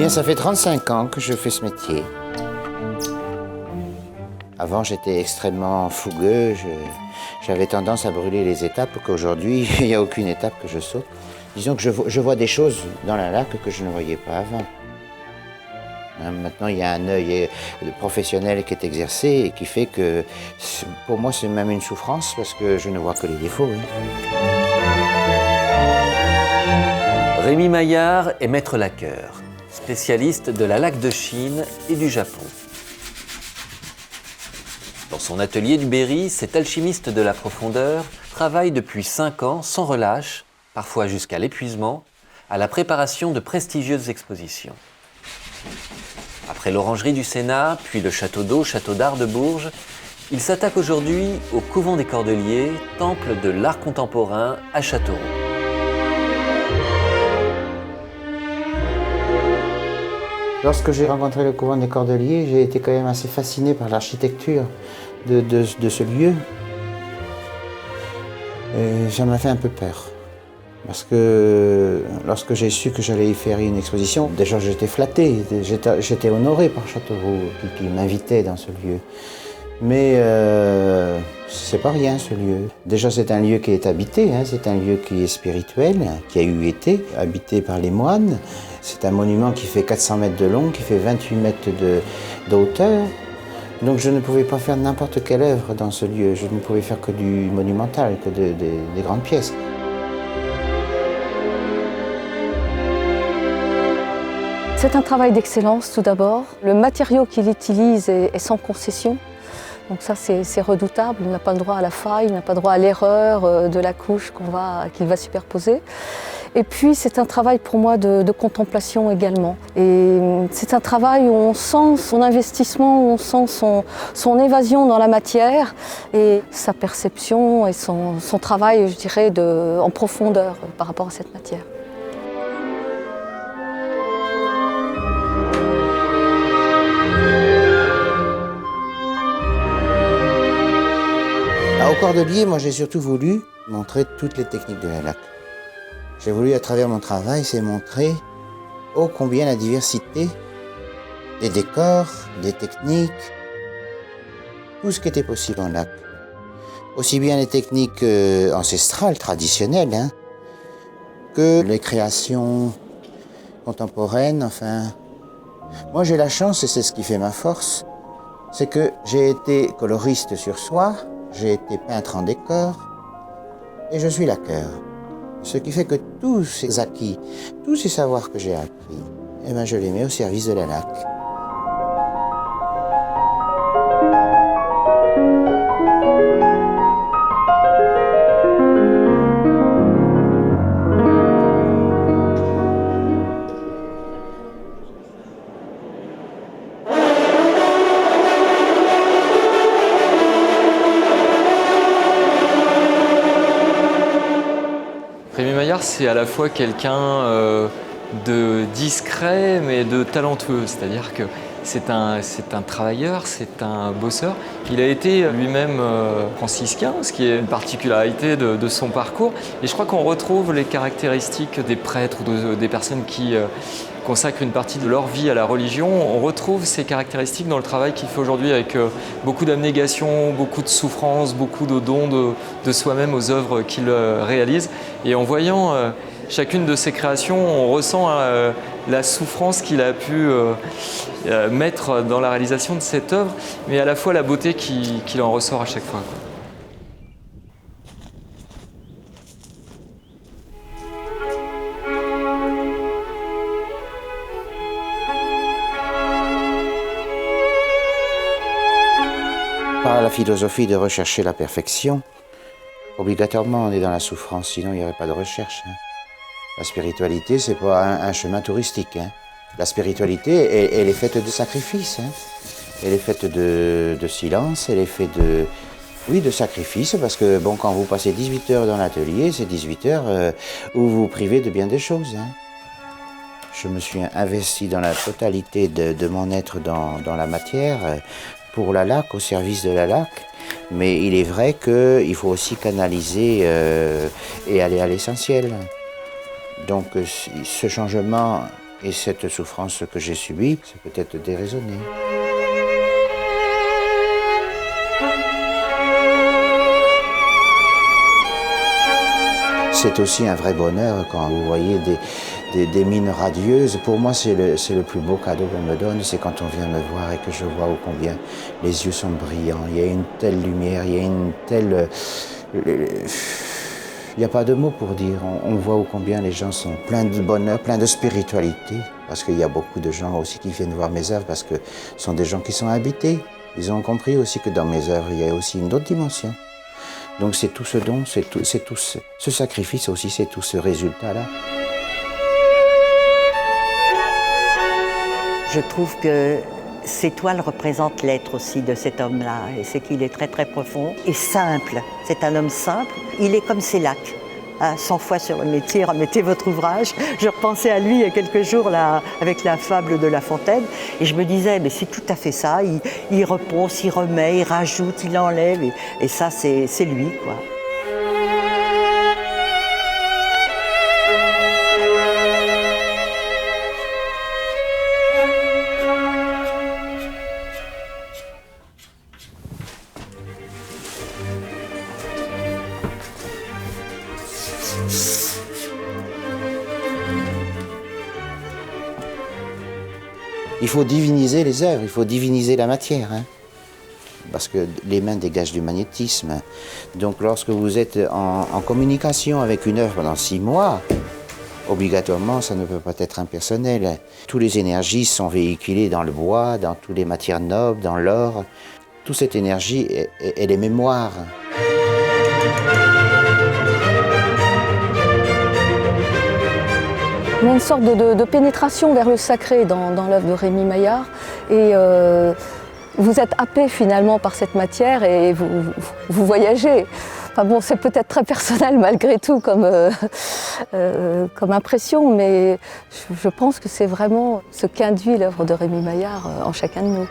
bien, ça fait 35 ans que je fais ce métier. Avant, j'étais extrêmement fougueux. J'avais tendance à brûler les étapes, qu'aujourd'hui, il n'y a aucune étape que je saute. Disons que je vois des choses dans la laque que je ne voyais pas avant. Maintenant, il y a un œil professionnel qui est exercé et qui fait que, pour moi, c'est même une souffrance parce que je ne vois que les défauts. Oui. Rémi Maillard est maître laqueur, spécialiste de la laque de Chine et du Japon. Dans son atelier du Berry, cet alchimiste de la profondeur travaille depuis 5 ans sans relâche, parfois jusqu'à l'épuisement, à la préparation de prestigieuses expositions. Après l'Orangerie du Sénat, puis le Château d'Eau, Château d'Art de Bourges, il s'attaque aujourd'hui au Couvent des Cordeliers, temple de l'art contemporain à Châteauroux. Lorsque j'ai rencontré le Couvent des Cordeliers, j'ai été quand même assez fasciné par l'architecture de ce lieu. Et ça m'a fait un peu peur. Parce que lorsque j'ai su que j'allais y faire une exposition, déjà j'étais flatté, j'étais honoré par Châteauroux qui m'invitait dans ce lieu. Mais c'est pas rien ce lieu. Déjà c'est un lieu qui est habité, hein, c'est un lieu qui est spirituel, qui a été habité par les moines. C'est un monument qui fait 400 mètres de long, qui fait 28 mètres de hauteur. Donc je ne pouvais pas faire n'importe quelle œuvre dans ce lieu. Je ne pouvais faire que du monumental, que des grandes pièces. C'est un travail d'excellence tout d'abord. Le matériau qu'il utilise est sans concession. Donc ça c'est redoutable, on n'a pas le droit à la faille, on n'a pas le droit à l'erreur de la couche qu'il va superposer. Et puis c'est un travail pour moi de contemplation également. Et c'est un travail où on sent son investissement, où on sent son évasion dans la matière et sa perception et son travail, je dirais, en profondeur par rapport à cette matière. Au Cordelier, moi j'ai surtout voulu montrer toutes les techniques de la laque. J'ai voulu, à travers mon travail, c'est montrer ô combien la diversité des décors, des techniques, tout ce qui était possible en laque. Aussi bien les techniques ancestrales, traditionnelles, hein, que les créations contemporaines, enfin. Moi j'ai la chance, et c'est ce qui fait ma force, c'est que j'ai été coloriste sur soie, j'ai été peintre en décor, et je suis laqueur. Ce qui fait que tous ces acquis, tous ces savoirs que j'ai appris, eh ben je les mets au service de la laque. Rémi Maillard, c'est à la fois quelqu'un de discret mais de talentueux, c'est-à-dire que c'est un travailleur, c'est un bosseur. Il a été lui-même franciscain, ce qui est une particularité de son parcours. Et je crois qu'on retrouve les caractéristiques des prêtres ou des personnes qui consacrent une partie de leur vie à la religion. On retrouve ces caractéristiques dans le travail qu'il fait aujourd'hui avec beaucoup d'abnégation, beaucoup de souffrance, beaucoup de dons de soi-même aux œuvres qu'il réalise. Et en voyant chacune de ses créations, on ressent la souffrance qu'il a pu mettre dans la réalisation de cette œuvre, mais à la fois la beauté qu'il en ressort à chaque fois. Par la philosophie de rechercher la perfection, obligatoirement on est dans la souffrance, sinon il n'y aurait pas de recherche. Hein. La spiritualité, c'est pas un chemin touristique. Hein. La spiritualité, elle est faite de sacrifices. Hein. Elle est faite de silence, elle est faite de sacrifices, parce que bon, quand vous passez 18 heures dans l'atelier, c'est 18 heures où vous vous privez de bien des choses. Hein. Je me suis investi dans la totalité de mon être dans la matière, pour la laque, au service de la laque. Mais il est vrai qu'il faut aussi canaliser et aller à l'essentiel. Donc ce changement Et cette souffrance que j'ai subie, c'est peut-être déraisonné. C'est aussi un vrai bonheur quand vous voyez des mines radieuses. Pour moi, c'est le plus beau cadeau qu'on me donne, c'est quand on vient me voir et que je vois ô combien les yeux sont brillants. Il y a une telle lumière, il y a une telle... Il n'y a pas de mots pour dire. On voit ô combien les gens sont pleins de bonheur, pleins de spiritualité. Parce qu'il y a beaucoup de gens aussi qui viennent voir mes œuvres parce que ce sont des gens qui sont habités. Ils ont compris aussi que dans mes œuvres, il y a aussi une autre dimension. Donc c'est tout ce don, c'est tout ce sacrifice aussi, c'est tout ce résultat-là. Je trouve que ces toiles représentent l'être aussi de cet homme-là, et c'est qu'il est très très profond et simple. C'est un homme simple, il est comme ces lacs. 100 fois sur le métier, remettez votre ouvrage. Je repensais à lui il y a quelques jours là, avec la fable de La Fontaine, et je me disais, mais c'est tout à fait ça, il reponce, il remet, il rajoute, il enlève, et ça c'est lui, quoi. Il faut diviniser les œuvres, il faut diviniser la matière, hein, parce que les mains dégagent du magnétisme. Donc lorsque vous êtes en communication avec une œuvre pendant 6 mois, obligatoirement, ça ne peut pas être impersonnel. Toutes les énergies sont véhiculées dans le bois, dans toutes les matières nobles, dans l'or. Toute cette énergie, elle est mémoire. Il y a une sorte de pénétration vers le sacré dans l'œuvre de Rémi Maillard. Et vous êtes happé finalement par cette matière et vous voyagez. Enfin bon, c'est peut-être très personnel malgré tout comme impression, mais je pense que c'est vraiment ce qu'induit l'œuvre de Rémi Maillard en chacun de nous.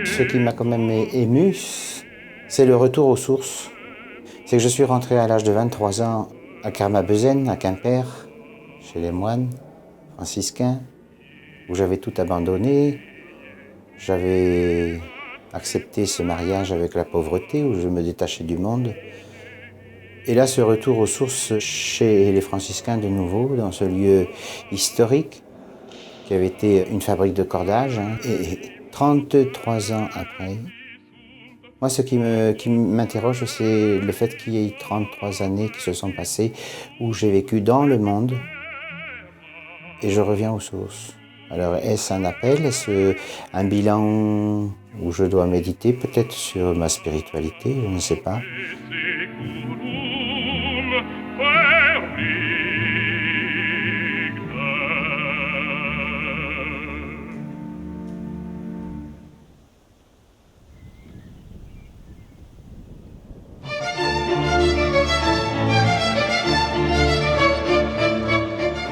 Ce qui m'a quand même ému, c'est le retour aux sources. C'est que je suis rentré à l'âge de 23 ans à Carmabezen, à Quimper, chez les moines franciscains, où j'avais tout abandonné. J'avais accepté ce mariage avec la pauvreté, où je me détachais du monde. Et là, ce retour aux sources chez les franciscains de nouveau, dans ce lieu historique, qui avait été une fabrique de cordage, hein, et 33 ans après, moi ce qui m'interroge, c'est le fait qu'il y ait 33 années qui se sont passées où j'ai vécu dans le monde et je reviens aux sources. Alors est-ce un appel, est-ce un bilan où je dois méditer peut-être sur ma spiritualité, je ne sais pas.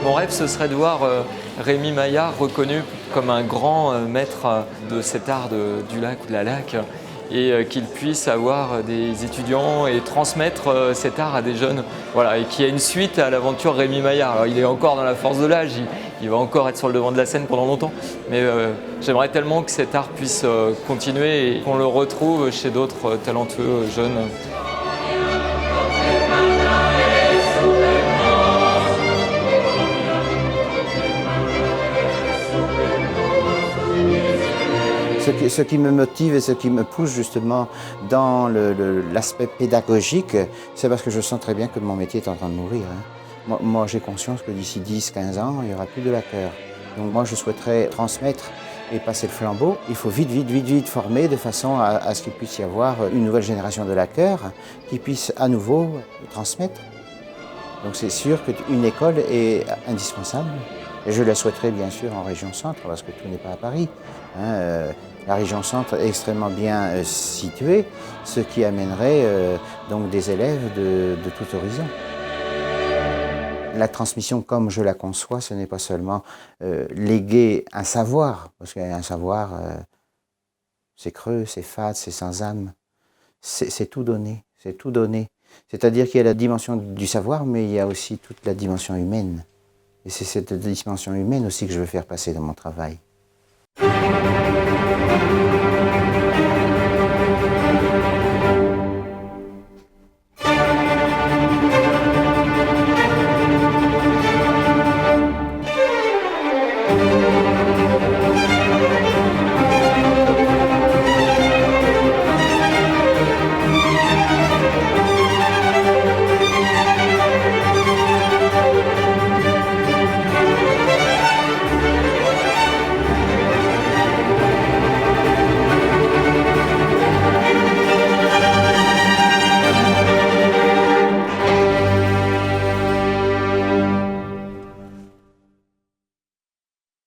Mon rêve, ce serait de voir Rémi Maillard reconnu comme un grand maître de cet art du lac ou de la laque, et qu'il puisse avoir des étudiants et transmettre cet art à des jeunes. Voilà, et qu'il y ait une suite à l'aventure Rémi Maillard. Alors, il est encore dans la force de l'âge, il va encore être sur le devant de la scène pendant longtemps, mais j'aimerais tellement que cet art puisse continuer et qu'on le retrouve chez d'autres talentueux jeunes. Ce qui me motive et ce qui me pousse justement dans l'aspect pédagogique, c'est parce que je sens très bien que mon métier est en train de mourir, hein. Moi j'ai conscience que d'ici 10-15 ans, il n'y aura plus de laqueur. Donc moi je souhaiterais transmettre et passer le flambeau. Il faut vite former de façon à ce qu'il puisse y avoir une nouvelle génération de laqueurs qui puisse à nouveau transmettre. Donc c'est sûr qu'une école est indispensable. Et je la souhaiterais bien sûr en région centre, parce que tout n'est pas à Paris, hein. La région centre est extrêmement bien située, ce qui amènerait donc des élèves de tout horizon. La transmission comme je la conçois, ce n'est pas seulement léguer un savoir, parce qu'un savoir, c'est creux, c'est fade, c'est sans âme. C'est tout donné, c'est tout donné. C'est-à-dire qu'il y a la dimension du savoir, mais il y a aussi toute la dimension humaine. Et c'est cette dimension humaine aussi que je veux faire passer dans mon travail.